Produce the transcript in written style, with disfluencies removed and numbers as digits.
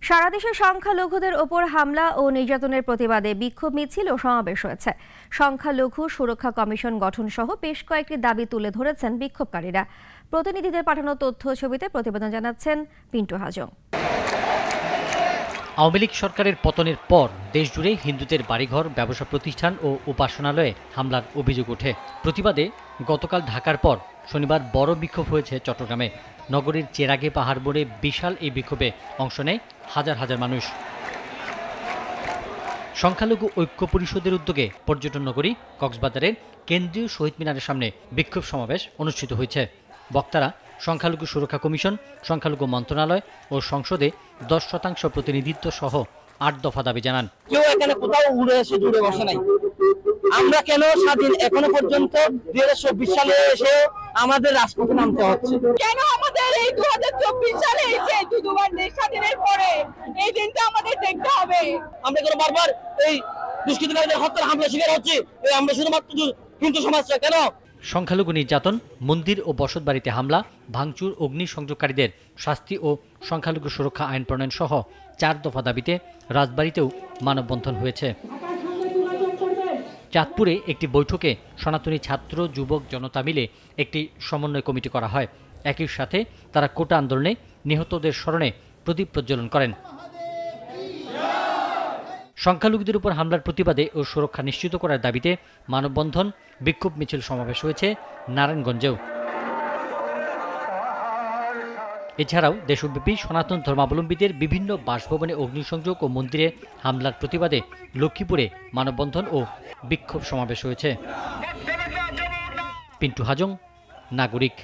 সারা দেশে সংখ্যালঘুদের ওপর হামলা ও নির্যাতনের প্রতিবাদে বিক্ষোভ মিছিল ও সমাবেশ হয়েছে। সংখ্যালঘু সুরক্ষা কমিশন গঠন সহ বেশ কয়েকটি দাবি তুলে ধরেছেন বিক্ষোভকারীরা। প্রতিনিধিদের পাঠানো তথ্য ছবিতে প্রতিবেদন জানাচ্ছেন পিন্টু হাজং। আওয়ামী লীগ সরকারের পতনের পর দেশজুড়ে হিন্দুদের বাড়িঘর, ব্যবসা প্রতিষ্ঠান ও উপাসনালয়ে হামলার অভিযোগ ওঠে। প্রতিবাদে গতকাল ঢাকার পর শনিবার বড় বিক্ষোভ হয়েছে চট্টগ্রামে। নগরীর চেরাগে পাহাড় মোড়ে বিশাল এই বিক্ষোভে অংশ নেয় হাজার হাজার মানুষ। সংখ্যালঘু ঐক্য পরিষদের উদ্যোগে পর্যটন নগরী কক্সবাজারের কেন্দ্রীয় শহীদ মিনারের সামনে বিক্ষোভ সমাবেশ অনুষ্ঠিত হয়েছে। বক্তারা সংখ্যালঘু সুরক্ষা কমিশন, সংখ্যালঘু মন্ত্রণালয় ও সংসদে 10% প্রতিনিধিত্ব সহ 8 দফা দাবি জানান। কেউ এখানে কোথাও উড়ে এসে জুড়ে বসে নাই। আমরা কেন স্বাধীন এখনো পর্যন্ত 2024 সালে এসে আমাদের রাজপথে নামতে হচ্ছে? কেন আমাদের এই 2024 সালে এসে দুবার দেশ স্বাধীনের পরে এই দিনটা আমাদের দেখতে হবে? আমরা কেন বারবার এই দুষ্কৃতকারীদের হত্যার হামলা শিকার হচ্ছে? আমরা শুধুমাত্র হিন্দু সমাজটা কেন? সংখ্যালঘু নির্যাতন, মন্দির ও বসতবাড়িতে হামলা, ভাঙচুর, অগ্নিসংযোগকারীদের শাস্তি ও সংখ্যালঘু সুরক্ষা আইন প্রণয়ন সহ 4 দফা দাবিতে রাজবাড়ীতেও মানববন্ধন হয়েছে। চাঁদপুরে একটি বৈঠকে সনাতনী ছাত্র যুবক জনতা মিলে একটি সমন্বয় কমিটি করা হয়। একই সাথে তারা কোটা আন্দোলনে নিহতদের স্মরণে প্রদীপ প্রজ্বলন করেন। সংখ্যালঘুদের উপর হামলার প্রতিবাদে ও সুরক্ষা নিশ্চিত করার দাবিতে মানববন্ধন, বিক্ষোভ মিছিল সমাবেশ হয়েছে নারায়ণগঞ্জেও। এছাড়াও দেশব্যাপী সনাতন ধর্মাবলম্বীদের বিভিন্ন বাসভবনে অগ্নিসংযোগ ও মন্দিরে হামলার প্রতিবাদে লক্ষ্মীপুরে মানববন্ধন ও বিক্ষোভ সমাবেশ হয়েছে। পিন্টু হাজং, নাগরিক।